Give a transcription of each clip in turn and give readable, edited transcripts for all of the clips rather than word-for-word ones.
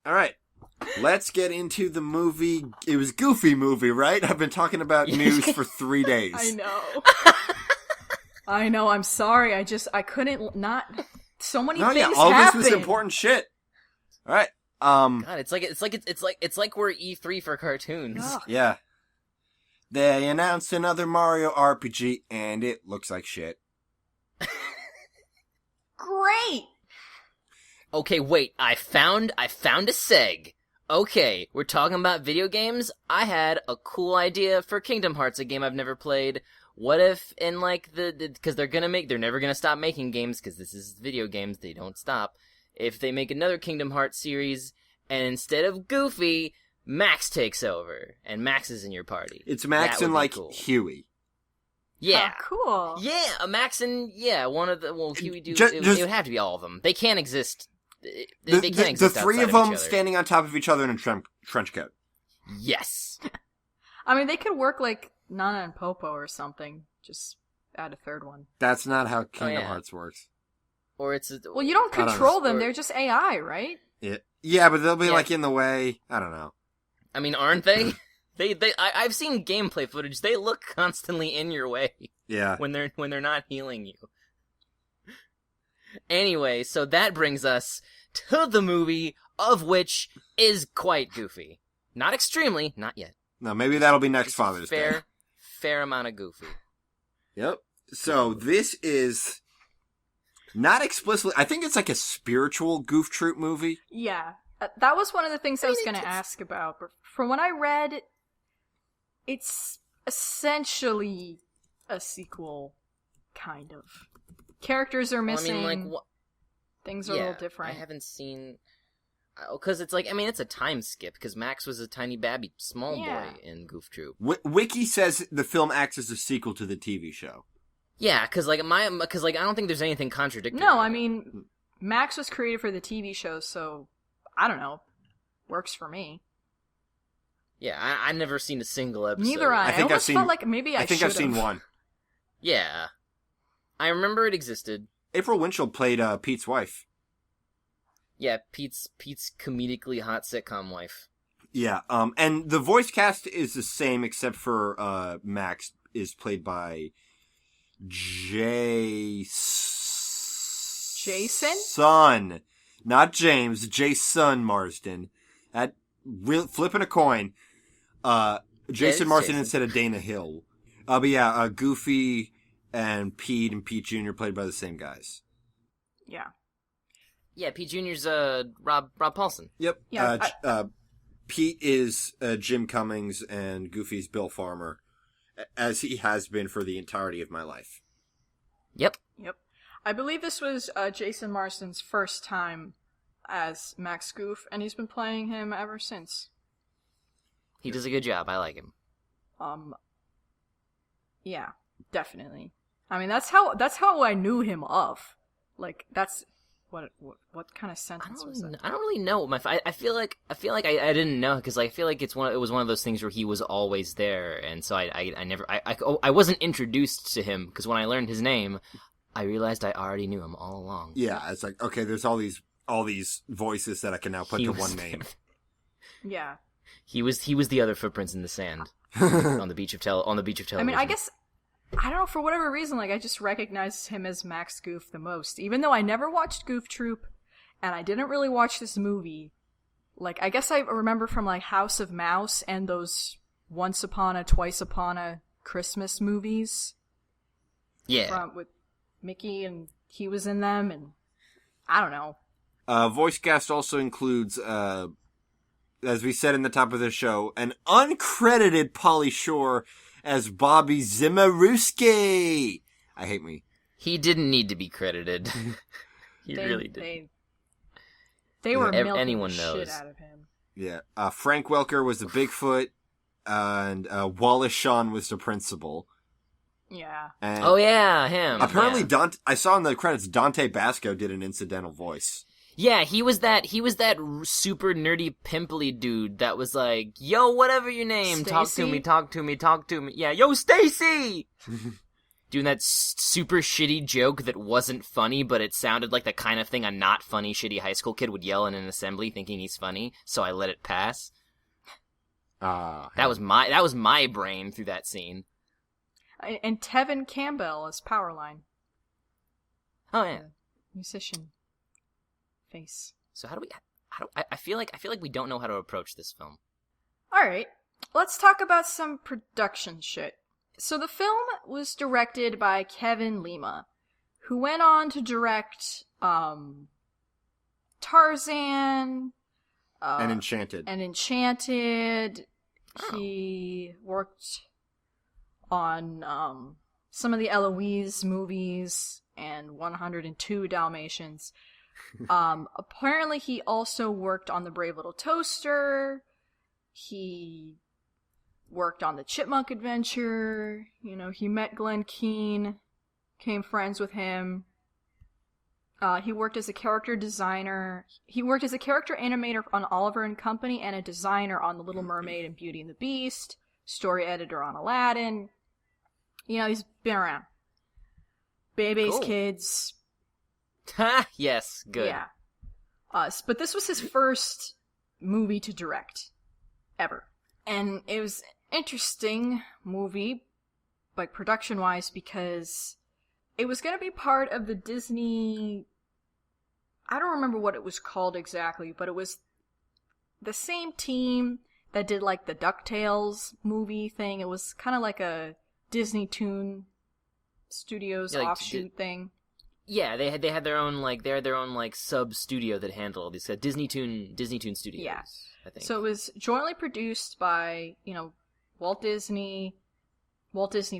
All right. Let's get into the movie. It was Goofy movie, right? I've been talking about news for 3 days. I know. I know. I'm sorry. I couldn't not. So many things all happened. This was important shit. All right. God, it's like we're E3 for cartoons. Ugh. Yeah. They announced another Mario RPG, and it looks like shit. Great. Okay, wait. I found a seg. Okay, we're talking about video games. I had a cool idea for Kingdom Hearts, a game I've never played. What if in because they're never gonna stop making games because this is video games, they don't stop. If they make another Kingdom Hearts series, and instead of Goofy, Max takes over, and Max is in your party. It's Max and cool. Huey. Yeah. Oh, cool. Yeah, Max and one of the Huey do. It would have to be all of them. They can't exist. They can't exist. The three of them standing on top of each other in a trench coat. Yes. I mean, they could work like Nana and Popo or something. Just add a third one. That's not how Kingdom Hearts works. Or it's well, you don't control them. They're just AI, right? Yeah, but they'll be like in the way. I don't know. I mean, aren't they? I've seen gameplay footage. They look constantly in your way. Yeah. When they're not healing you. Anyway, so that brings us to the movie, of which is quite goofy. Not extremely, not yet. No, maybe that'll be next Father's Day. Fair amount of goofy. Yep. So this is not explicitly. I think it's like a spiritual Goof Troop movie. Yeah. That was one of the things I was going to ask about. But from what I read, it's essentially a sequel, kind of. Characters are missing. Well, I mean, things are a little different. I haven't seen... Because it's like, I mean, it's a time skip, because Max was a tiny babby small boy in Goof Troop. Wiki says the film acts as a sequel to the TV show. Yeah, because I don't think there's anything contradictory. No, I mean, Max was created for the TV show, so, I don't know. Works for me. Yeah, I've never seen a single episode. Neither I. I think I've seen, felt like maybe I think I've seen one. Yeah. I remember it existed. April Winchell played Pete's wife. Yeah, Pete's comedically hot sitcom wife. Yeah, and the voice cast is the same except for Max is played by Jason? Son. Not James, Jason Marsden. Flipping a coin. Jason Marsden instead of Dana Hill. But yeah, Goofy and Pete Jr. played by the same guys. Yeah. Yeah, Pete Jr.'s Rob Paulson. Yep. Yeah, Pete is Jim Cummings and Goofy's Bill Farmer, as he has been for the entirety of my life. Yep. I believe this was Jason Marsden's first time as Max Goof, and he's been playing him ever since. He does a good job. I like him. Yeah, definitely. I mean, that's how I knew him of. Like, that's what kind of sentence was that? I don't really know. I feel like I didn't know because I feel like it was one of those things where he was always there, and so I wasn't introduced to him because when I learned his name, I realized I already knew him all along. Yeah, it's like, okay, there's all these voices that I can now put to one name. Yeah. He was the other footprints in the sand on the beach of television. I mean, I guess I don't know, for whatever reason, like, I just recognized him as Max Goof the most. Even though I never watched Goof Troop, and I didn't really watch this movie, like, I guess I remember from, like, House of Mouse and those Once Upon a, Twice Upon a Christmas movies. Yeah. With Mickey, and he was in them, and I don't know. Voice cast also includes, as we said in the top of the show, an uncredited Pauly Shore as Bobby Zimaruski. I hate me. He didn't need to be credited. He really did. They were milking anyone the knows. shit out of him. Yeah. Frank Welker was the Bigfoot, and Wallace Shawn was the principal. Yeah. And oh yeah, him. Apparently, I saw in the credits Dante Basco did an incidental voice. Yeah, he was that super nerdy pimply dude that was like, yo, whatever your name, Stacey? talk to me. Yeah, yo, Stacy! doing that super shitty joke that wasn't funny, but it sounded like the kind of thing a not funny, shitty high school kid would yell in an assembly thinking he's funny, so I let it pass. That was my brain through that scene. And Tevin Campbell as Powerline. Oh yeah, musician face. So I feel like we don't know how to approach this film. All right, let's talk about some production shit. So the film was directed by Kevin Lima, who went on to direct Tarzan and Enchanted. He worked on some of the Eloise movies and 102 Dalmatians. Apparently he also worked on The Brave Little Toaster. He worked on The Chipmunk Adventure. You know, he met Glenn Keane, became friends with him. He worked as a character designer. He worked as a character animator on Oliver and Company and a designer on The Little Mermaid and Beauty and the Beast. Story editor on Aladdin. You know, he's been around. Babies, kids. Ha! Yes, good. Yeah. But this was his first movie to direct. Ever. And it was an interesting movie, like production-wise, because it was going to be part of the Disney... I don't remember what it was called exactly, but it was the same team that did, like, the DuckTales movie thing. It was kind of like a Disney Toon Studios offshoot thing. Yeah, they had their own sub studio that handled all these Disney Toon Studios. Yeah. I think. So it was jointly produced by, Walt Disney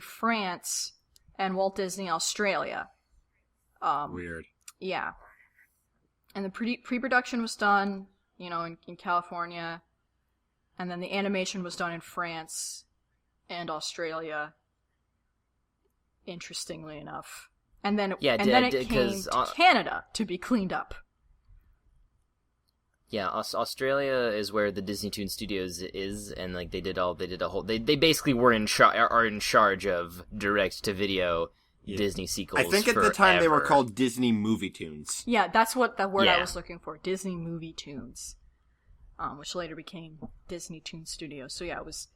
France, and Walt Disney Australia. Weird. Yeah. And the pre-production was done, in California, and then the animation was done in France and Australia, interestingly enough. And then it came to Canada to be cleaned up. Yeah, Australia is where the Disney Toon Studios is, and they basically are in charge of direct to video Disney sequels. I think at the time they were called Disney Movie Tunes. Yeah, that's what the word I was looking for. Disney Movie Tunes, which later became Disney Toon Studios. So yeah, it was,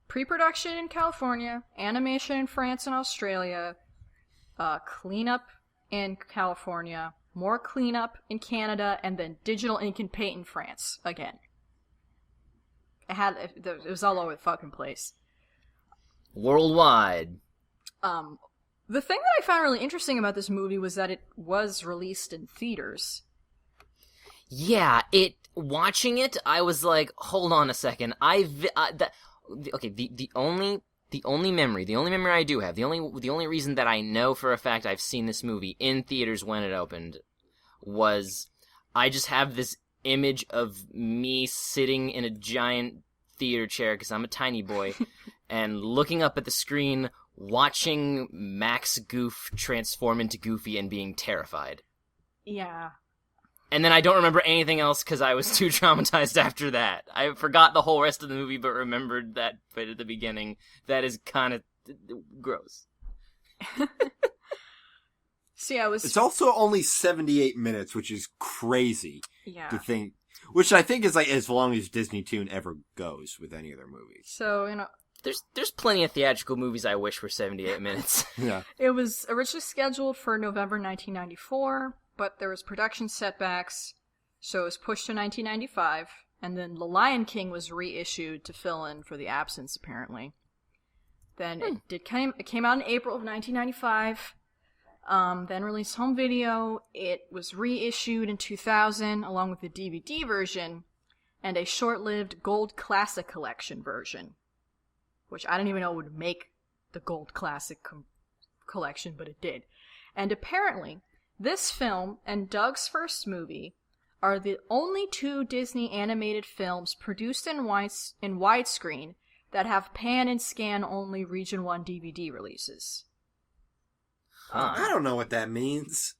pre-production in California, animation in France and Australia, cleanup in California, more cleanup in Canada, and then digital ink and paint in France again. It was all over the fucking place. Worldwide. The thing that I found really interesting about this movie was that it was released in theaters. Yeah, watching it, I was like, hold on a second. The only memory I do have, the only reason that I know for a fact I've seen this movie in theaters when it opened was I just have this image of me sitting in a giant theater chair, because I'm a tiny boy, and looking up at the screen, watching Max Goof transform into Goofy and being terrified. Yeah. And then I don't remember anything else because I was too traumatized after that. I forgot the whole rest of the movie, but remembered that bit at the beginning. That is kind of gross. So yeah, It's also only 78 minutes, which is crazy. Yeah. To think, which I think is like as long as Disney Toon ever goes with any of their movies. So, There's plenty of theatrical movies I wish were 78 minutes. Yeah. It was originally scheduled for November 1994, but there was production setbacks, so it was pushed to 1995, and then The Lion King was reissued to fill in for the absence, apparently. Then it came out in April of 1995, then released home video. It was reissued in 2000, along with the DVD version, and a short-lived Gold Classic Collection version, which I didn't even know would make the Gold Classic Collection, but it did. And apparently, this film and Doug's first movie are the only two Disney animated films produced in widescreen that have pan and scan only Region 1 DVD releases. I don't know what that means.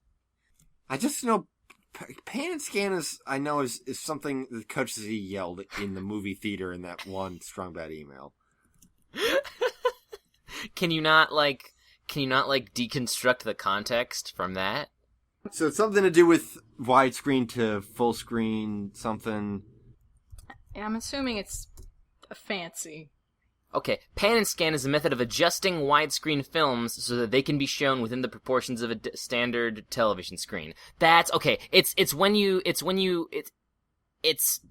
I just know pan and scan is something that Coach Z yelled in the movie theater in that one Strong Bad email. Can you not Can you not, like, deconstruct the context from that? So it's something to do with widescreen to full screen, something. Yeah, I'm assuming it's a fancy. Okay, pan and scan is a method of adjusting widescreen films so that they can be shown within the proportions of a standard television screen. That's okay. It's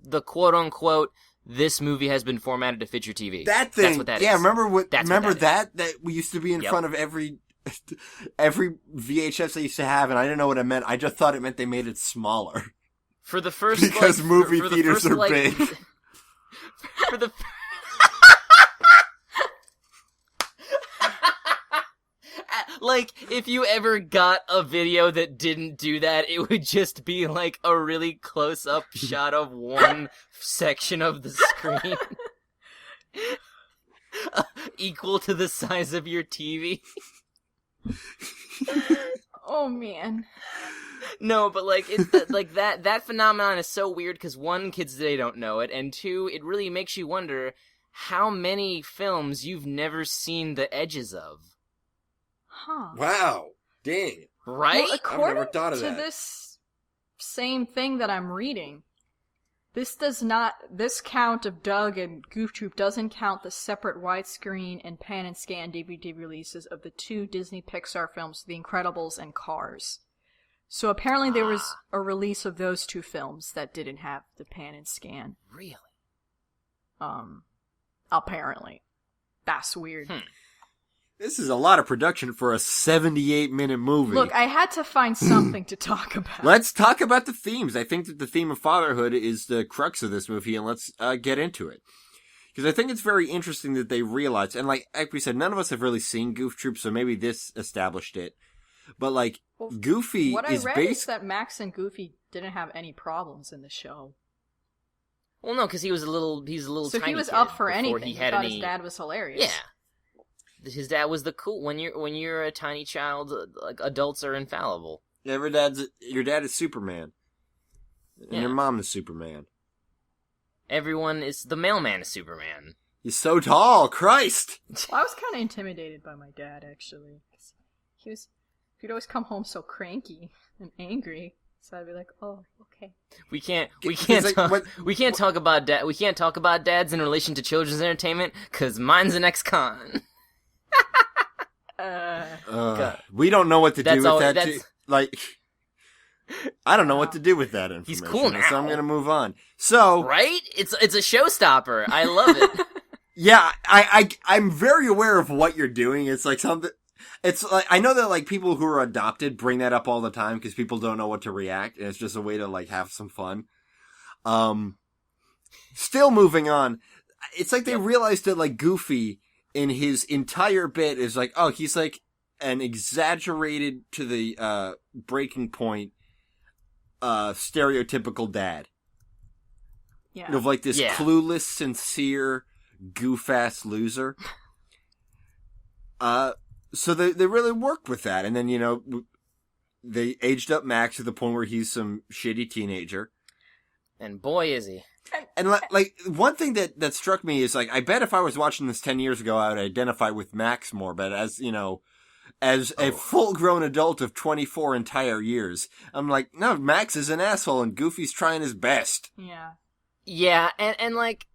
the quote unquote this movie has been formatted to fit your TV. That thing. That's what that yeah, is. remember that we used to be in front of every VHS I used to have, and I didn't know what it meant. I just thought it meant they made it smaller. For the first because movie for theaters the first, are big. For the like, if you ever got a video that didn't do that, it would just be like a really close-up shot of one section of the screen. Equal to the size of your TV. Oh, man. No, but like like that phenomenon is so weird because one, kids today don't know it, and two, it really makes you wonder how many films you've never seen the edges of. Huh. Wow. Dang. Right? Well, according I've never thought of to that. this same thing that I'm reading, this count of Doug and Goof Troop doesn't count the separate widescreen and pan and scan DVD releases of the 2 Disney Pixar films, The Incredibles and Cars. So apparently there was a release of those 2 films that didn't have the pan and scan. Really? Apparently. That's weird. This is a lot of production for a 78-minute movie. Look, I had to find something to talk about. Let's talk about the themes. I think that the theme of fatherhood is the crux of this movie, and let's get into it. Because I think it's very interesting that they realized, and like we said, none of us have really seen Goof Troop, so maybe this established it. But like, Goofy what is I read is that Max and Goofy didn't have any problems in the show. Well, no, because he's a little So tiny he was kid up for before anything. He He had thought any... his dad was hilarious. Yeah. His dad was the cool. When you're a tiny child, like, adults are infallible. your dad is Superman, and your mom is Superman. Everyone is the mailman is Superman. He's so tall, Christ! Well, I was kind of intimidated by my dad, actually. 'Cause he'd always come home so cranky and angry. So I'd be like, "Oh, okay." We can't like, talk about dads in relation to children's entertainment because mine's an ex-con. We don't know what to do with that. That's... Like, I don't know what to do with that information. He's cool now. So I'm gonna move on. So right? It's a showstopper. I love it. Yeah, I'm very aware of what you're doing. It's like something. It's like, I know that like people who are adopted bring that up all the time because people don't know what to react, and it's just a way to like have some fun. Still moving on. It's like they realized that like Goofy in his entire bit is like, oh, he's like an exaggerated to the breaking point stereotypical dad. Yeah. Of like this clueless, sincere, goof-ass loser. So they really worked with that. And then, you know, they aged up Max to the point where he's some shitty teenager. And boy, is he. And like, one thing that struck me is like, I bet if I was watching this 10 years ago, I would identify with Max more. But as, you know, as a full-grown adult of 24 entire years, I'm like, no, Max is an asshole and Goofy's trying his best. Yeah. Yeah, and like,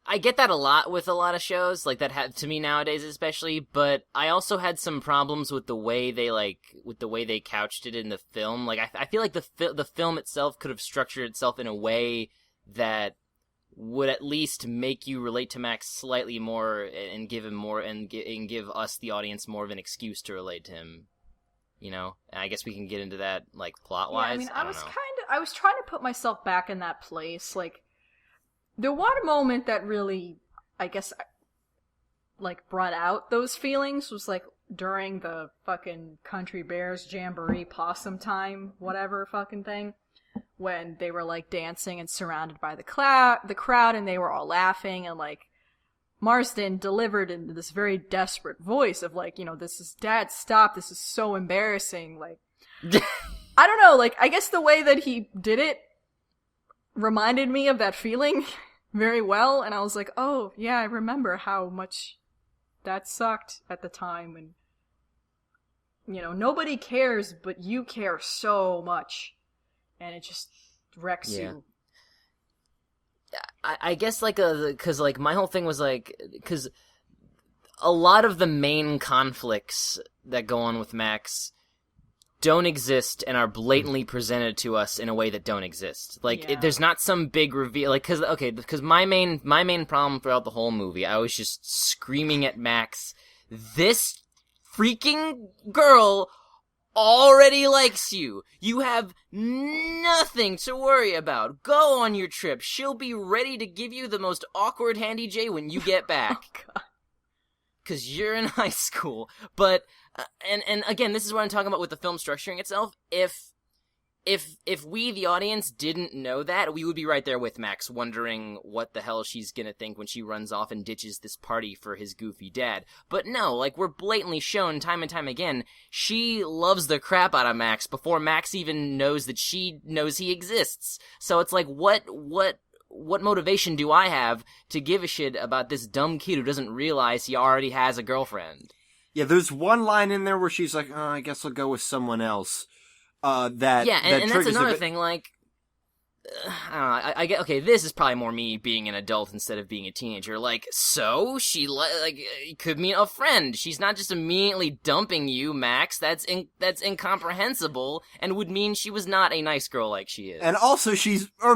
I get that a lot with a lot of shows, like that to me nowadays especially, but I also had some problems with the way they couched it in the film. Like, I feel like the film itself could have structured itself in a way that would at least make you relate to Max slightly more and give him more, and give us, the audience, more of an excuse to relate to him. You know? And I guess we can get into that, like, plot-wise. Yeah, I mean, I don't know. I was trying to put myself back in that place, like, the one moment that really, I guess, like, brought out those feelings was, like, during the fucking Country Bears Jamboree Possum Time, whatever fucking thing, when they were, like, dancing and surrounded by the crowd, and they were all laughing, and, like, Marsden delivered in this very desperate voice of, like, you know, this is, Dad, stop, this is so embarrassing, like, I don't know, like, I guess the way that he did it reminded me of that feeling very well, and I was like, oh, yeah, I remember how much that sucked at the time, and nobody cares, but you care so much, and it just wrecks you. I guess because my whole thing was because a lot of the main conflicts that go on with Max don't exist and are blatantly presented to us in a way that don't exist. There's not some big reveal. Because my main problem throughout the whole movie, I was just screaming at Max, this freaking girl already likes you. You have nothing to worry about. Go on your trip. She'll be ready to give you the most awkward handy J when you get back. Oh, God. Because you're in high school. But, and again, this is what I'm talking about with the film structuring itself. If we, the audience, didn't know that, we would be right there with Max, wondering what the hell she's gonna think when she runs off and ditches this party for his goofy dad. But no, we're blatantly shown time and time again, she loves the crap out of Max before Max even knows that she knows he exists. So it's what motivation do I have to give a shit about this dumb kid who doesn't realize he already has a girlfriend? Yeah, there's one line in there where she's like, oh, I guess I'll go with someone else. And that's another thing, I don't know, I get, okay, this is probably more me being an adult instead of being a teenager, so, she, could meet a friend, she's not just immediately dumping you, Max, that's incomprehensible, and would mean she was not a nice girl like she is. And also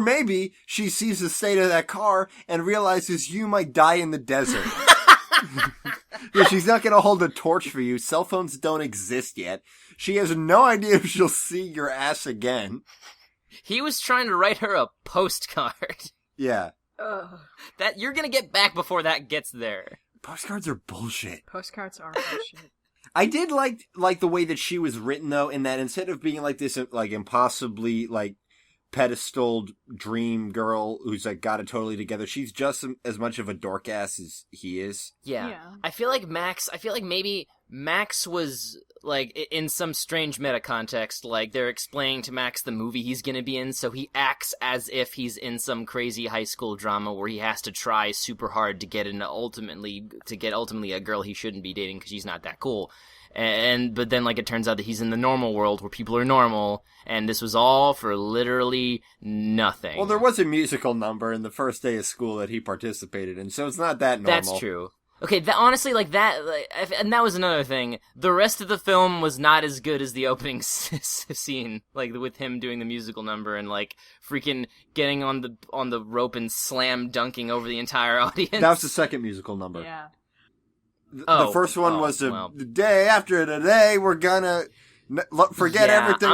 maybe she sees the state of that car and realizes you might die in the desert. Yeah, she's not gonna hold a torch for you. Cell phones don't exist yet. She has no idea if she'll see your ass again. He was trying to write her a postcard. Yeah. That you're gonna get back before that gets there. Postcards are bullshit. Postcards are bullshit. I did like the way that she was written, though, in that instead of being this impossibly pedestaled dream girl who's got it totally together, she's just as much of a dork ass as he is. Yeah. I feel like maybe Max was in some strange meta context, they're explaining to Max the movie he's gonna be in, so he acts as if he's in some crazy high school drama where he has to try super hard to get ultimately a girl he shouldn't be dating because she's not that cool. But then it turns out that he's in the normal world where people are normal, and this was all for literally nothing. Well, there was a musical number in the first day of school that he participated in, so it's not that normal. That's true. Okay, honestly, and that was another thing. The rest of the film was not as good as the opening scene, with him doing the musical number and freaking getting on the rope and slam dunking over the entire audience. That was the second musical number. Yeah. The first one was the day after today. We're gonna forget everything.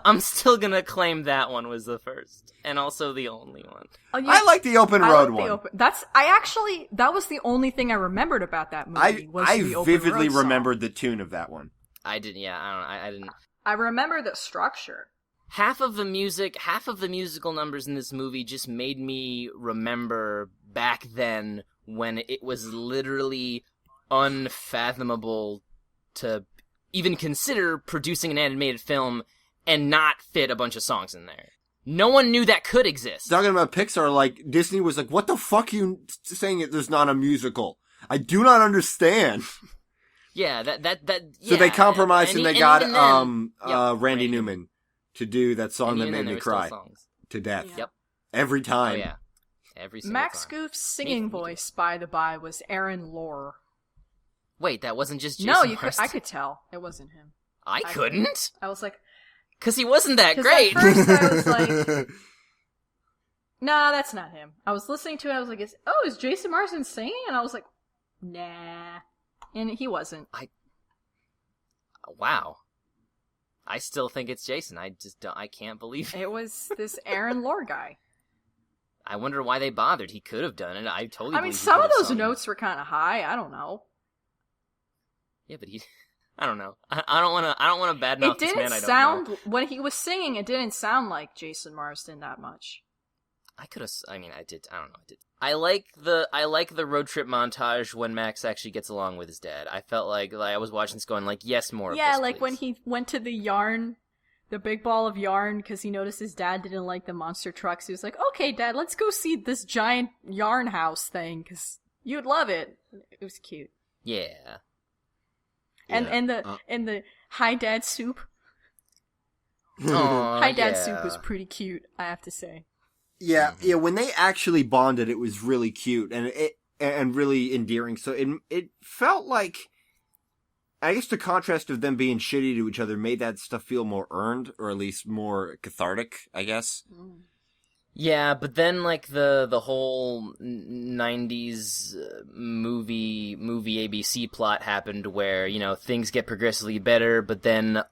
I'm still gonna claim that one was the first and also the only one. I like the open road one. That was the only thing I remembered about that movie. I vividly remembered the tune of that one. I didn't. Yeah, I didn't. I remember the structure. Half of the musical numbers in this movie just made me remember back then when it was literally unfathomable to even consider producing an animated film and not fit a bunch of songs in there. No one knew that could exist. Talking about Pixar, Disney was what the fuck are you saying there's not a musical? I do not understand. Yeah, that So they compromised and they got Randy Newman Newman to do that song that made me cry to death. Yeah. Yep. Every time. Oh yeah. Every single Max time. Goof's singing voice, by the by, was Aaron Lohr. Wait, that wasn't just Jason I could tell. It wasn't him. I couldn't? I was like... Because he wasn't that great. At first I was like... Nah, that's not him. I was listening to it, I was like, is Jason Marsden singing? And I was like, nah. And he wasn't. Wow. I still think it's Jason. I can't believe it. It was this Aaron Lohr guy. I wonder why they bothered. He could have done it. I totally. I mean, some of those notes were kind of high. I don't know. Yeah, but I don't know. I don't want to badmouth this man. It didn't sound when he was singing. It didn't sound like Jason Marsden that much. I could have. I mean, I did. I don't know. I did. I like the road trip montage when Max actually gets along with his dad. I felt like I was watching this going yes, more. Yeah, of this, please. when he went to the big ball of yarn, because he noticed his dad didn't like the monster trucks. He was like, "Okay, Dad, let's go see this giant yarn house thing, because you'd love it." It was cute. Yeah. And the Hi Dad soup. Aw, Hi Dad yeah. soup was pretty cute, I have to say. Yeah, yeah. When they actually bonded, it was really cute and really endearing. So it felt like, I guess, the contrast of them being shitty to each other made that stuff feel more earned, or at least more cathartic, I guess. Yeah, but then like the whole 90s movie ABC plot happened where, things get progressively better, but then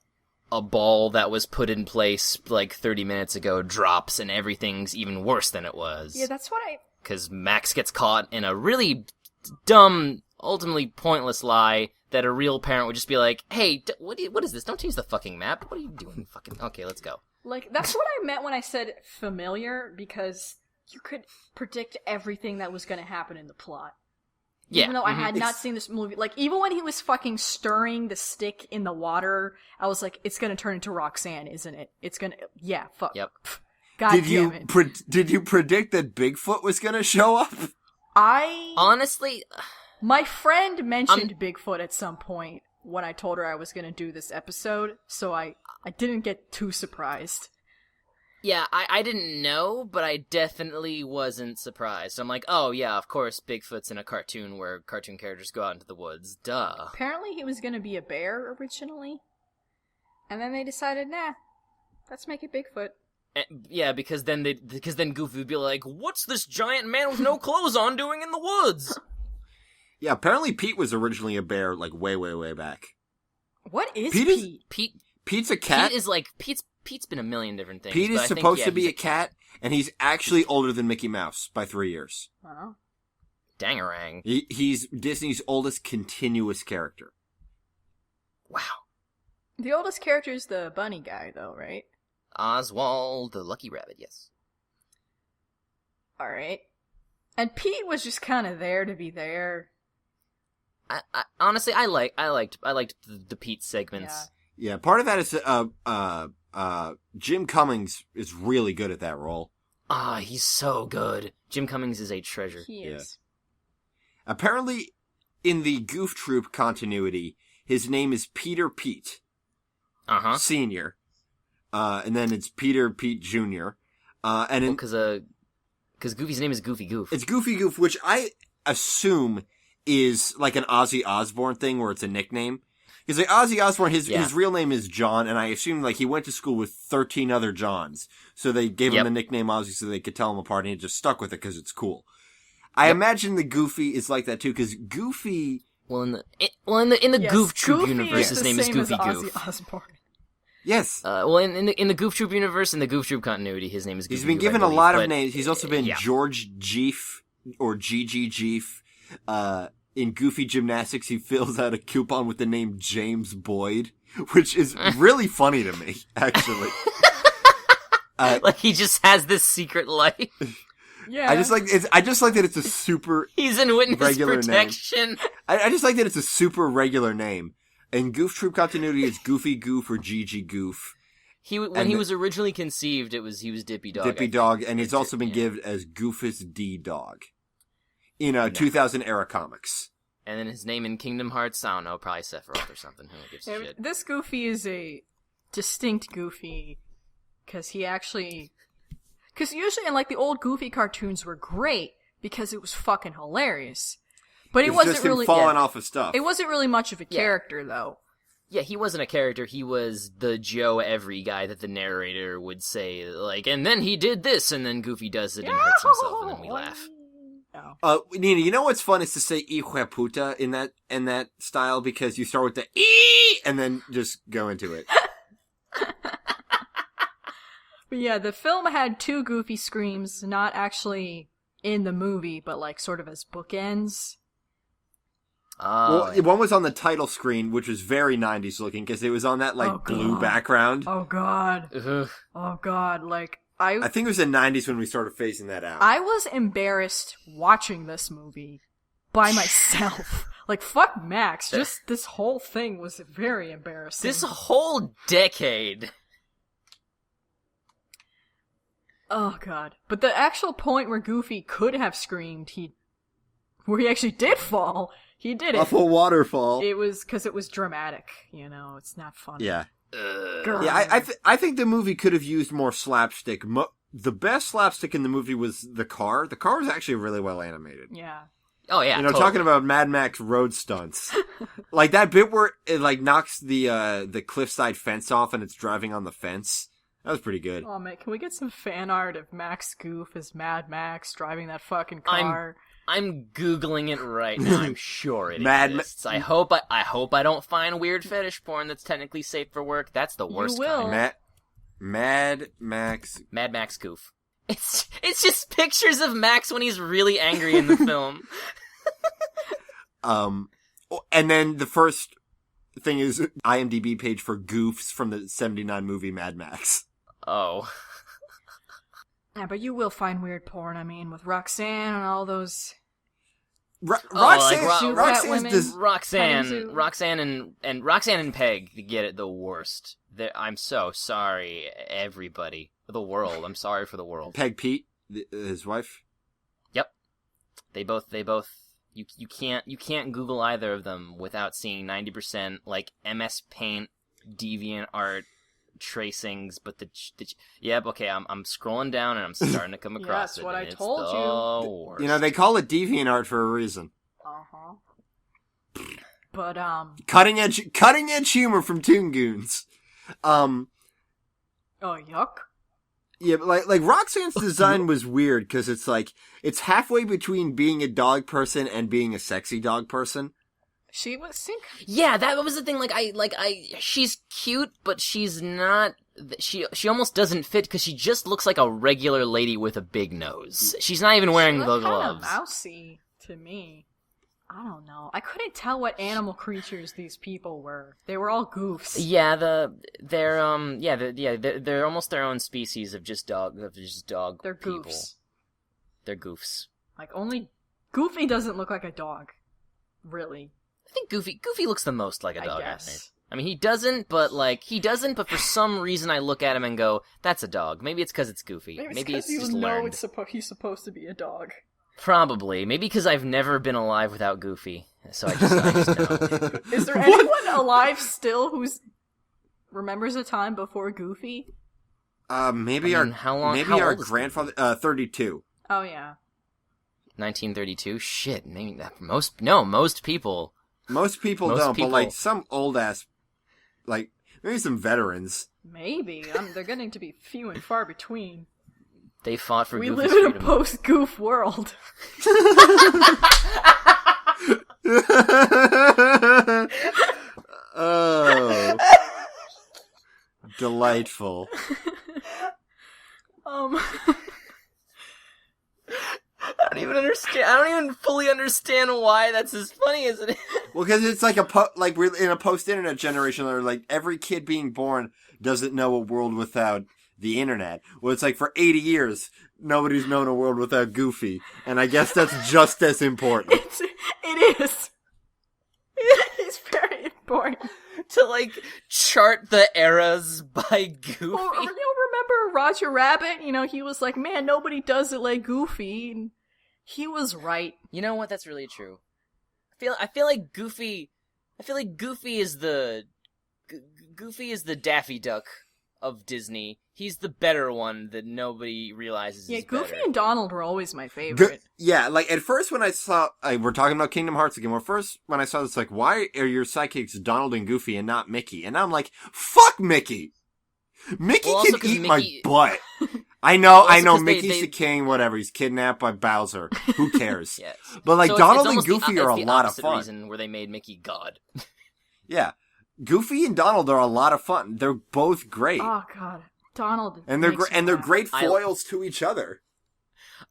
a ball that was put in place like 30 minutes ago drops and everything's even worse than it was. Yeah, that's what I... Because Max gets caught in a really dumb, ultimately pointless lie that a real parent would just be like, hey, what is this? Don't change the fucking map. What are you doing? Okay, let's go. Like, that's what I meant when I said familiar, because you could predict everything that was going to happen in the plot. Yeah. Even though I had not seen this movie. Like, even when he was fucking stirring the stick in the water, I was like, it's going to turn into Roxanne, isn't it? It's going to... Yeah, fuck. Yep. God damn it. Did you predict that Bigfoot was going to show up? Honestly... My friend mentioned Bigfoot at some point when I told her I was going to do this episode, so I didn't get too surprised. Yeah, I didn't know, but I definitely wasn't surprised. I'm like, oh yeah, of course Bigfoot's in a cartoon where cartoon characters go out into the woods. Duh. Apparently he was going to be a bear originally, and then they decided, nah, let's make it Bigfoot. Yeah, because then Goofy would be like, what's this giant man with no clothes on doing in the woods? Yeah, apparently Pete was originally a bear, like, way, way, way back. What is Pete? Pete's a cat. Pete is like, Pete's been a million different things. Pete is but supposed to be a cat, and he's actually older than Mickey Mouse by 3 years. Oh. Dangarang. He's Disney's oldest continuous character. Wow. The oldest character is the bunny guy, though, right? Oswald the Lucky Rabbit, yes. Alright. And Pete was just kind of there to be there. I honestly, I liked the Pete segments. Yeah, part of that is Jim Cummings is really good at that role. He's so good. Jim Cummings is a treasure. He is. Yeah. Apparently, in the Goof Troop continuity, his name is Peter Pete. Senior. And then it's Peter Pete Jr. Because Goofy's name is Goofy Goof. It's Goofy Goof, which I assume is like an Ozzy Osbourne thing where it's a nickname. Because like Ozzy Osbourne, his real name is John, and I assume like he went to school with 13 other Johns. So they gave him the nickname Ozzy so they could tell him apart, and he just stuck with it because it's cool. I imagine the Goofy is like that too, because Goofy... Well, in the Goof Troop Goofy universe, his name is Goofy Goof. Ozzy Osbourne. Yes. In the Goof Troop universe, in the Goof Troop continuity, his name is Goofy He's been Goof, given I believe, a lot of names. He's also been yeah. George Jeef or Gigi Jeef. In Goofy Gymnastics, he fills out a coupon with the name James Boyd, which is really funny to me, actually. Like he just has this secret life. Yeah. I just like that it's a super He's in witness regular protection. Name. I just like that it's a super regular name. In Goof Troop continuity, it's Goofy Goof or Gigi Goof. When he was originally conceived, he was Dippy Dog. Dippy Dog, and he's also been given as Goofus D Dog in 2000 era comics. And then his name in Kingdom Hearts, I don't know, probably Sephiroth or something. Who gives a shit? This Goofy is a distinct Goofy, because usually in like the old Goofy cartoons were great because it was fucking hilarious. But it wasn't just him really falling off of stuff. It wasn't really much of a character though. Yeah, he wasn't a character. He was the Joe Every guy that the narrator would say, like, and then he did this, and then Goofy does it and hurts himself, and then we laugh. Nina, you know what's fun is to say "hijo puta" in that style because you start with the "ee" and then just go into it. But yeah, the film had 2 Goofy screams, not actually in the movie, but like sort of as bookends. Well, one was on the title screen, which was very 90s looking because it was on that blue background. Oh god. Oh god, like I think it was the 90s when we started phasing that out. I was embarrassed watching this movie by myself. Like, fuck Max. Just this whole thing was very embarrassing. This whole decade. Oh, God. But the actual point where Goofy could have screamed, where he actually did fall, He did it. Off a waterfall. It was because it was dramatic, it's not funny. Yeah. Girl. Yeah, I think the movie could have used more slapstick. The best slapstick in the movie was the car. The car was actually really well animated. Yeah. Oh yeah, totally. Talking about Mad Max road stunts, like that bit where it like knocks the cliffside fence off and it's driving on the fence. That was pretty good. Oh man, can we get some fan art of Max Goof as Mad Max driving that fucking car? I'm googling it right now. I'm sure it Mad exists. I hope I don't find weird fetish porn that's technically safe for work. That's the worst You will. kind. Mad Max Goof. It's just pictures of Max when he's really angry in the film. And then the first thing is IMDb page for goofs from the 79 movie Mad Max. Oh. Yeah, but you will find weird porn, with Roxanne and all those... Roxanne and Peg get it the worst. I'm so sorry, everybody. The world. I'm sorry for the world. Peg Pete, his wife? Yep. They both you can't Google either of them without seeing 90% like MS Paint deviant art tracings, but yep, okay, I'm scrolling down and I'm starting to come across it. That's what I it's told the you. Worst. They call it deviant art for a reason. But cutting edge humor from Toon Goons. Oh, yuck. Yeah, but like Roxanne's design was weird because it's halfway between being a dog person and being a sexy dog person. She was Yeah, that was the thing. She's cute, but she's not. She almost doesn't fit because she just looks like a regular lady with a big nose. She's not even wearing the gloves. Kind of mousy to me. I don't know. I couldn't tell what animal creatures these people were. They were all goofs. Yeah, they're almost their own species of just dog. They're people. goofs. They're goofs. Like only Goofy doesn't look like a dog, really. I think Goofy looks the most like a dog. I guess. I mean, he doesn't, but for some reason I look at him and go, "That's a dog." Maybe it's because it's Goofy. Maybe it's just learned. He's supposed to be a dog. Probably. Maybe because I've never been alive without Goofy. So I just know. Is there anyone alive still who remembers a time before Goofy? Maybe our grandfather, 32. Oh, yeah. 1932? Shit, maybe most people. Most people don't, but like some old ass, like maybe some veterans. Maybe. They're getting to be few and far between. They fought for We Goofy's live in freedom. a post-Goof world. Oh. Delightful. I don't even fully understand why that's as funny as it is. Well, because it's like we're in a post-internet generation where like every kid being born doesn't know a world without the internet. Well, it's like for 80 years, nobody's known a world without Goofy. And I guess that's just as important. It is. It's very important. To, like, chart the eras by Goofy. Well, remember Roger Rabbit? He was like, man, nobody does it like Goofy. And he was right. You know what? That's really true. I feel like Goofy is the Daffy Duck of Disney. He's the better one that nobody realizes is Goofy better. and Donald were always my favorite. Like at first when I saw, we're talking about Kingdom Hearts again. When I saw this, like, why are your sidekicks Donald and Goofy and not Mickey? And I'm like, fuck Mickey! Mickey can eat my butt. I know, Mickey's the king, whatever. He's kidnapped by Bowser. Who cares? Yes. But like, so Donald and Goofy are a lot of fun. Reason where they made Mickey God. Yeah. Goofy and Donald are a lot of fun. They're both great. Oh god. Donald. And they're great foils to each other.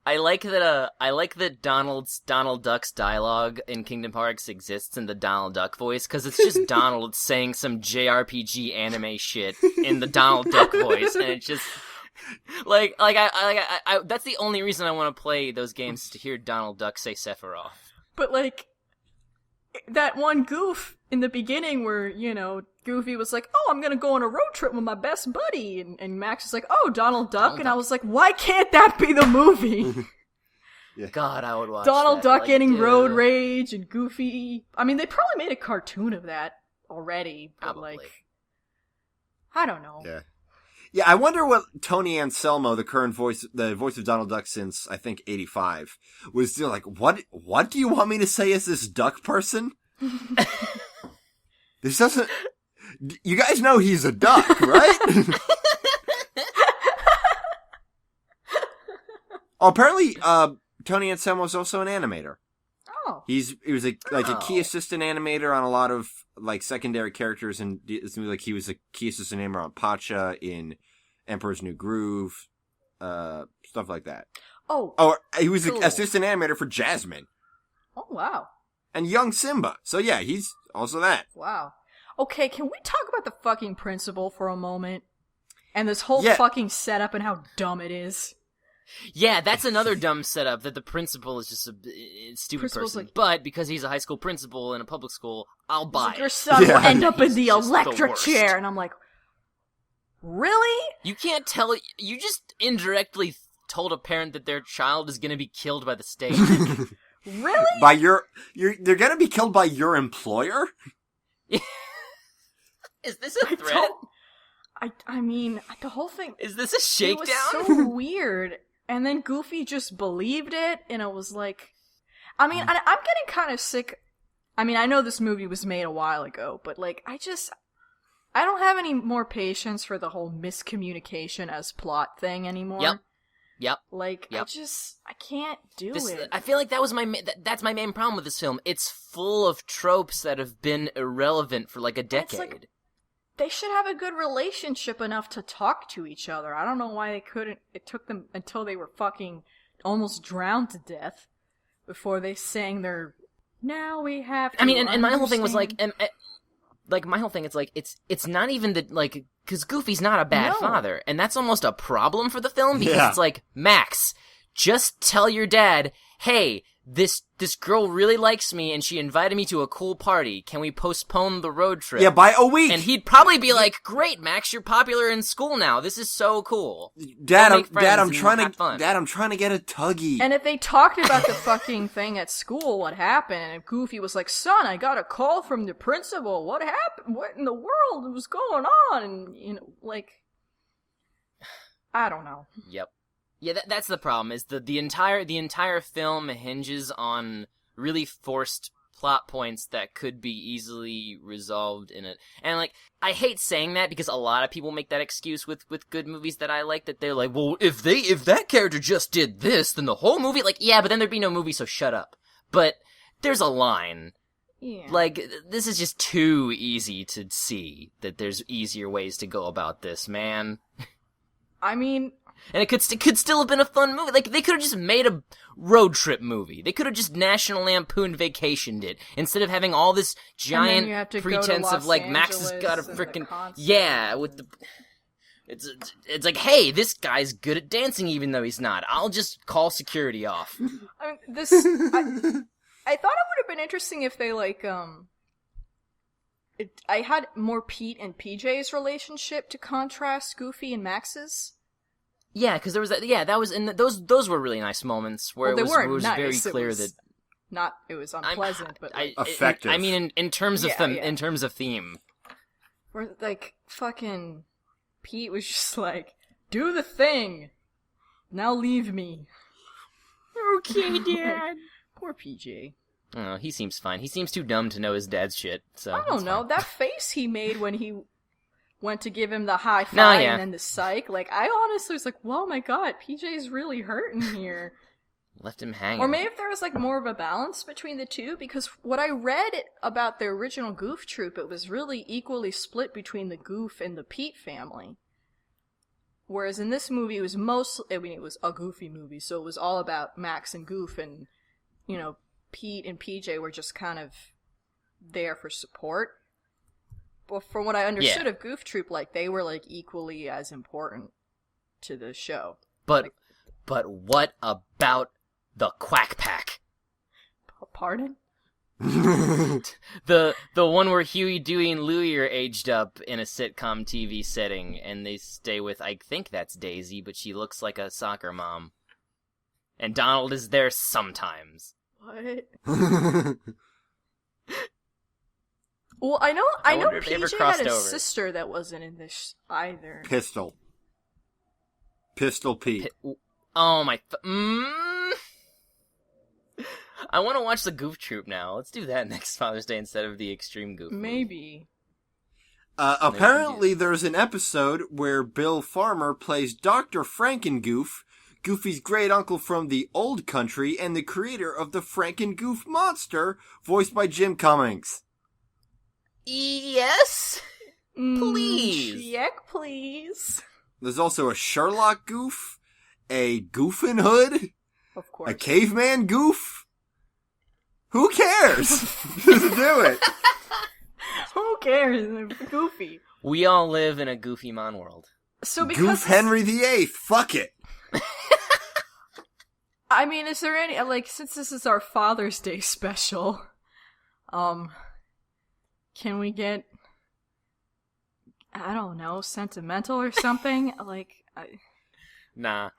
I like that Donald Duck's dialogue in Kingdom Hearts exists in the Donald Duck voice because it's just Donald saying some JRPG anime shit in the Donald Duck voice, and it's just I that's the only reason I want to play those games is to hear Donald Duck say Sephiroth. But like that one goof in the beginning where Goofy was like, oh, I'm gonna go on a road trip with my best buddy, and Max was like, oh, Donald Duck, and I was like, why can't that be the movie? God, I would watch Donald that. Duck Like, getting dude. road rage and Goofy. I mean, they probably made a cartoon of that already, but Probably. like, I don't know. Yeah. Yeah, I wonder what Tony Anselmo, the voice of Donald Duck since, I think, 85, was still like, what do you want me to say as this duck person? This doesn't... You guys know he's a duck, right? Oh, apparently, Tony Anselmo is also an animator. Oh. He was a key assistant animator on a lot of like secondary characters, and like he was a key assistant animator on Pacha in Emperor's New Groove, stuff like that. Oh, he was cool. an assistant animator for Jasmine Oh, wow. and Young Simba. So yeah, he's also that. Wow. Okay, can we talk about the fucking principal for a moment? And this whole Yeah. fucking setup and how dumb it is. Yeah, that's another dumb setup, that the principal is just a stupid Principal's person. like- But because he's a high school principal in a public school, I'll buy Like, your it. son will Yeah. end up in He's the just the electric worst. chair. And I'm like, really? You can't tell... You just indirectly told a parent that their child is going to be killed by the state. Really? By they're gonna be killed by your employer? Is this a threat? I mean, the whole thing... Is this a It shakedown? was so weird. And then Goofy just believed it, and it was like... I mean, I'm getting kind of sick... I mean, I know this movie was made a while ago, but, like, I don't have any more patience for the whole miscommunication as plot thing anymore. Yep. Like, Yep. I can't do it. I feel like that was that's my main problem with this film. It's full of tropes that have been irrelevant for like a It's decade. like- They should have a good relationship enough to talk to each other. I don't know why they couldn't. It took them until they were fucking almost drowned to death before they sang their "Now we have to." I mean, and my whole thing was like, understand." my whole thing, it's like, it's not even that, like, because Goofy's not a bad No. father, and that's almost a problem for the film, because Yeah. it's like, Max, just tell your dad, hey, this girl really likes me, and she invited me to a cool party. Can we postpone the road trip? Yeah, by a week. And he'd probably be like, great, Max, you're popular in school now. This is so cool. Dad, Go make friends I'm and trying have to fun. Dad, I'm trying to get a tuggy. And if they talked about the fucking thing at school, what happened, and if Goofy was like, "Son, I got a call from the principal. What happened? What in the world was going on?" And like, I don't know. Yep. Yeah, that's the problem, is the entire film hinges on really forced plot points that could be easily resolved in it. And, like, I hate saying that because a lot of people make that excuse with good movies that I like, that they're like, well, if that character just did this, then the whole movie, like, yeah, but then there'd be no movie, so shut up. But there's a line. Yeah. Like, this is just too easy to see that there's easier ways to go about this, man. I mean, And it could still have been a fun movie. Like, they could have just made a road trip movie. They could have just National Lampoon Vacationed it, instead of having all this you have giant to go to pretense of, Los like, Max has Angeles got a and the freaking... concert Yeah, with the... It's like, hey, this guy's good at dancing even though he's not. I'll just call security off. I mean, this. I thought it would have been interesting if they like I had more Pete and PJ's relationship to contrast Goofy and Max's. Yeah, because there was that... Yeah, that was... And those were really nice moments where Well, they it weren't was nice. very It clear was that... It was unpleasant, but like, Effective. I mean, in terms of Yeah, yeah. in terms of theme. where like fucking Pete was just like, "Do the thing, now leave me." Okay, Dad. Poor PJ. Oh, he seems fine. He seems too dumb to know his dad's shit. So I don't it's know, fine. that face he made when he went to give him the high five No, yeah. and then the psych. Like, I honestly was like, "Whoa, my God, PJ's really hurting here." Left him hanging. Or maybe if there was like more of a balance between the two, because what I read about the original Goof Troop, it was really equally split between the Goof and the Pete family. Whereas in this movie, it was it was a Goofy movie, so it was all about Max and Goof, and, Pete and PJ were just kind of there for support. But from what I understood of Goof Troop, like, they were like equally as important to the show. But what about the Quack Pack? Pardon? The one where Huey, Dewey, and Louie are aged up in a sitcom TV setting, and they stay with, I think that's Daisy, but she looks like a soccer mom. and Donald is there sometimes. What? Well, I know wonder if they ever PJ crossed had a over. sister that wasn't in this either. Pistol Pete. Oh my... I want to watch the Goof Troop now. Let's do that next Father's Day instead of the Extreme Goof. Maybe. Apparently there's an episode where Bill Farmer plays Dr. Frankengoof, Goofy's great uncle from the old country and the creator of the Frankengoof monster, voiced by Jim Cummings. Yes? Please. Check, please. There's also a Sherlock Goof, a Goofin Hood, Of course. a Caveman Goof. Who cares? Just do it. Who cares? Goofy. We all live in a Goofy Mon world. So because Goof Henry VIII. Fuck it. I mean, is there any since this is our Father's Day special, can we get, I don't know, sentimental or something? Nah.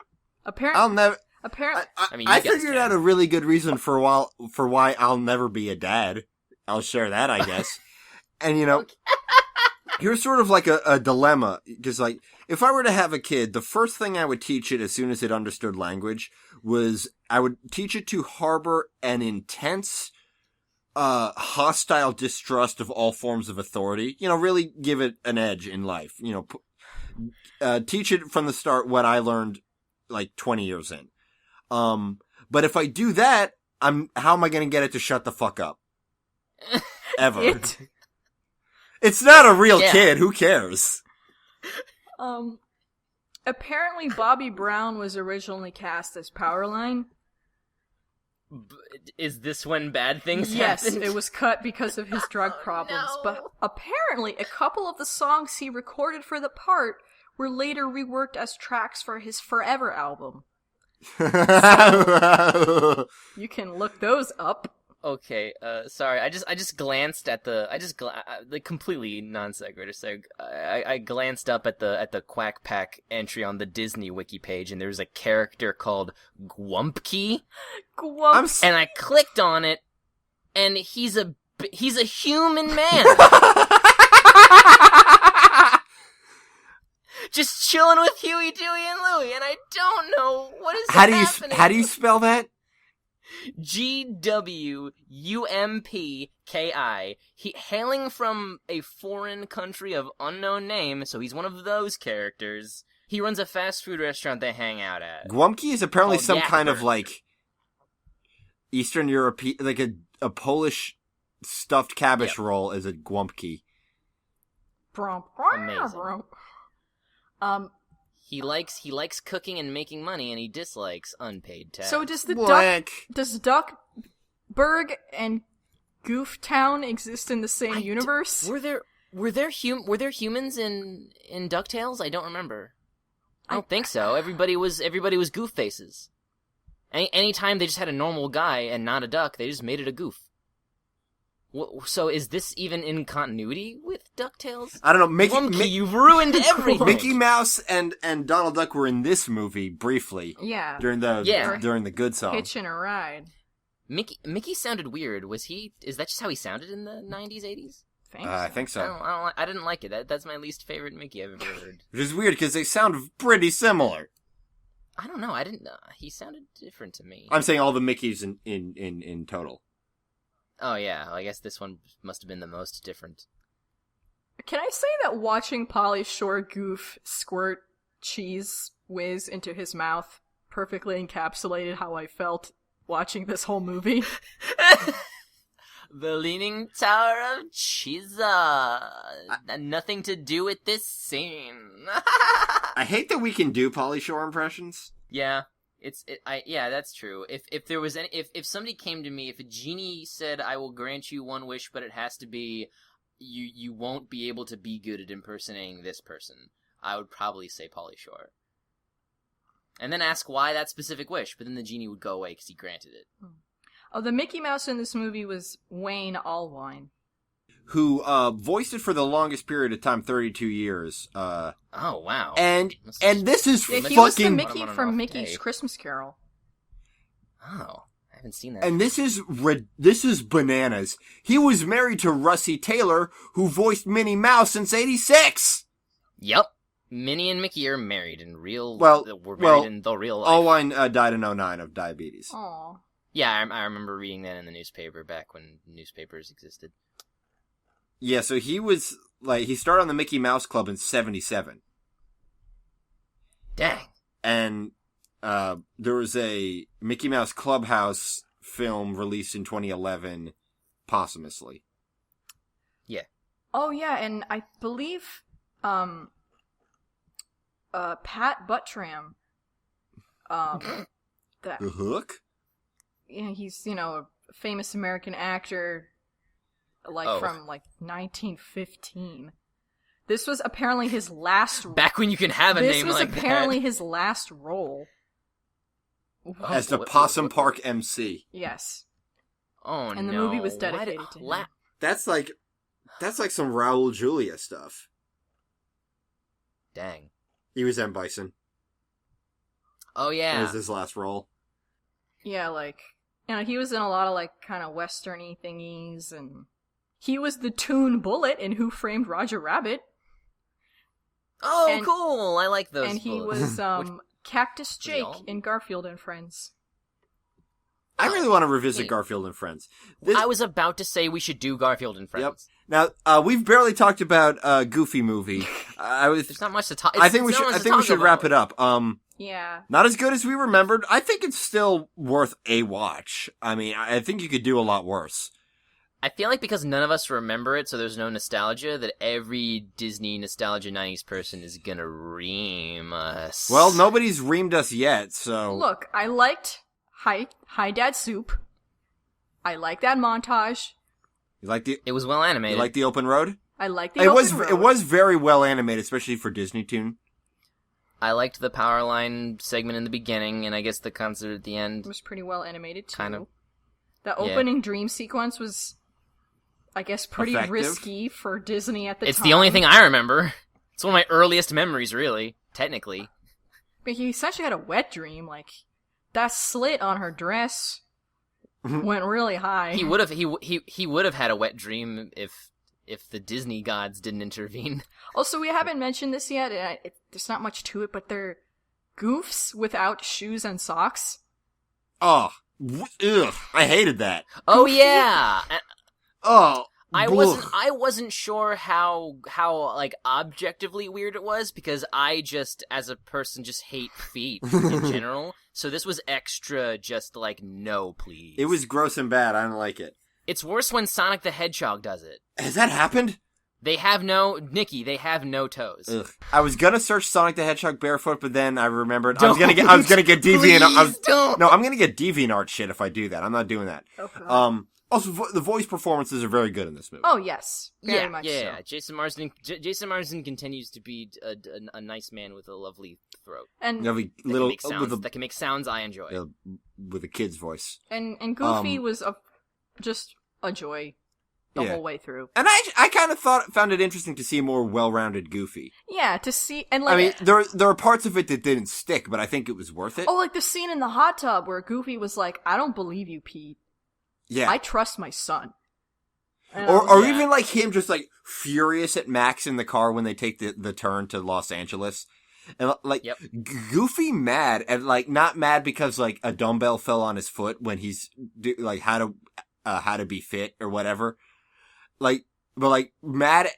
I'll never. Apparently, I mean, you I guys figured can. out a really good reason for why I'll never be a dad. I'll share that, I guess. And here's sort of like a dilemma, because if I were to have a kid, the first thing I would teach it as soon as it understood language was I would teach it to harbor an intense, hostile distrust of all forms of authority. Really give it an edge in life. Teach it from the start what I learned 20 years in. But if I do that, how am I going to get it to shut the fuck up? Ever. It's not a real kid. Who cares? Apparently Bobby Brown was originally cast as Powerline. Is this when bad things Yes, happened? it was cut because of his drug problems. no. But apparently a couple of the songs he recorded for the part were later reworked as tracks for his Forever album. You can look those up. Okay, sorry. I just glanced at the completely non sequitur. So I glanced up at the Quack Pack entry on the Disney wiki page, and there's a character called Gwumpke, and I clicked on it, and he's a human man, just chilling with Huey, Dewey, and Louie, and I don't know what is happening. How do you spell that? Gwumpki. He hailing from a foreign country of unknown name, so he's one of those characters. He runs a fast food restaurant they hang out at. Gwumpke is apparently Called some kind Yakper. of Eastern European, a Polish stuffed cabbage roll is a Gwumpke. Amazing. He likes cooking and making money, and he dislikes unpaid tax. So does Blank. does Duckburg and Gooftown exist in the same universe? Were there humans in DuckTales? I don't remember. I don't think so. Everybody was goof faces. Anytime they just had a normal guy and not a duck, they just made it a goof. So is this even in continuity with DuckTales? I don't know. Gwumpke, you've ruined everything. Mickey Mouse and Donald Duck were in this movie briefly. Yeah. During the good song. Hitching a ride. Mickey sounded weird. Is that just how he sounded in the 90s, 80s? I think so. I didn't like it. That's my least favorite Mickey I've ever heard. Which is weird because they sound pretty similar. I don't know. I didn't. He sounded different to me. I'm saying all the Mickeys in total. Oh yeah. Well, I guess this one must have been the most different. Can I say that watching Pauly Shore goof squirt cheese whiz into his mouth perfectly encapsulated how I felt watching this whole movie? The Leaning Tower of Chisa. Nothing to do with this scene. I hate that we can do Pauly Shore impressions. Yeah, yeah, that's true. If there was if somebody came to me, if a genie said, "I will grant you one wish, but it has to be you won't be able to be good at impersonating this person," I would probably say Pauly Shore. And then ask why that specific wish, but then the genie would go away because he granted it. Oh, the Mickey Mouse in this movie was Wayne Allwine. Who voiced it for the longest period of time, 32 years. Oh, wow. And this is Yeah, fucking... he was the Mickey from Mickey's Christmas Carol. Oh, I haven't seen that. And this is bananas. He was married to Russie Taylor, who voiced Minnie Mouse since '86. Yep. Minnie and Mickey are married in real... were married well, in the real life. Owen died in '09 of diabetes. Aw. Yeah, I remember reading that in the newspaper back when newspapers existed. Yeah, so he was, he started on the Mickey Mouse Club in '77. Dang. And there was a Mickey Mouse Clubhouse film released in 2011 posthumously. Yeah. Oh yeah, and I believe Pat Buttram that The Hook? yeah, he's, a famous American actor from 1915. This was apparently his last Back when you can have a name like that. This was apparently his last role. As the Possum Park MC. Yes. Oh, and the movie was dedicated to him. That's like some Raul Julia stuff. Dang. He was M. Bison. Oh, yeah. It was his last role. Yeah, he was in a lot of, kind of western-y thingies, and he was the Toon Bullet in Who Framed Roger Rabbit. Oh, cool! I like those. And he bullets. was, Cactus Jake all? in Garfield and Friends. I really want to revisit Garfield and Friends. I was about to say we should do Garfield and Friends. Yep. Now, we've barely talked about Goofy movie. There's not much to talk. I think we should wrap it up. Yeah. Not as good as we remembered. I think it's still worth a watch. I mean, I think you could do a lot worse. I feel like because none of us remember it, so there's no nostalgia, that every Disney nostalgia 90s person is gonna ream us. Well, nobody's reamed us yet, so... Look, I liked Hi Dad Soup. I like that montage. It was well animated. You like the open road? I like the open road. It was very well animated, especially for Disney Toon. I liked the power line segment in the beginning, and I guess the concert at the end. It was pretty well animated, too. Kind of. The opening dream sequence was, I guess, pretty effective. Risky for Disney at the time. It's the only thing I remember. It's one of my earliest memories, really, technically. But he essentially had a wet dream, that slit on her dress went really high. He would have had a wet dream if the Disney gods didn't intervene. Also, we haven't mentioned this yet, and there's not much to it, but they're goofs without shoes and socks. Oh, ugh, I hated that. Oh yeah. Oh, I wasn't sure how objectively weird it was, because I just, as a person, just hate feet in general. So this was extra, just no, please. It was gross and bad. I don't like it. It's worse when Sonic the Hedgehog does it. Has that happened? They have no toes. Ugh. I was gonna search Sonic the Hedgehog barefoot, but then I remembered I was gonna get DeviantArt. I'm gonna get DeviantArt shit if I do that. I'm not doing that. Okay. Also, the voice performances are very good in this movie. Oh yes, very much so. Yeah. Jason Marsden continues to be a nice man with a lovely throat. And that can make sounds I enjoy. With a kid's voice. And Goofy was just a joy the whole way through. And I kind of found it interesting to see a more well-rounded Goofy. Yeah, to see and I mean, there are parts of it that didn't stick, but I think it was worth it. Oh, the scene in the hot tub where Goofy was like, "I don't believe you, Pete. Yeah, I trust my son." Or even him just furious at Max in the car when they take the turn to Los Angeles. And Goofy mad and not mad because a dumbbell fell on his foot when he's how to be fit or whatever. Mad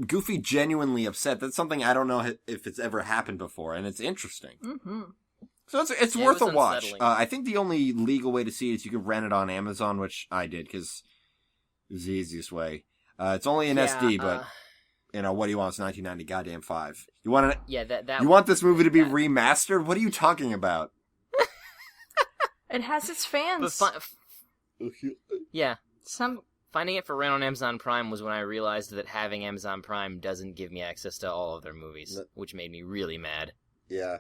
Goofy genuinely upset. That's something I don't know if it's ever happened before, and it's interesting. Mm-hmm. So it's worth a watch. I think the only legal way to see it is you can rent it on Amazon, which I did because it was the easiest way. It's only in SD, but what do you want? It's 1990 goddamn 5. You want it? Yeah, you want this movie to be remastered? What are you talking about? It has its fans. Yeah. Finding it for rent on Amazon Prime was when I realized that having Amazon Prime doesn't give me access to all of their movies, which made me really mad. Yeah.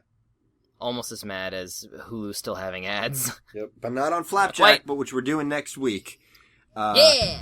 Almost as mad as Hulu still having ads. Yep, but not on Flapjack, but which we're doing next week. Yeah!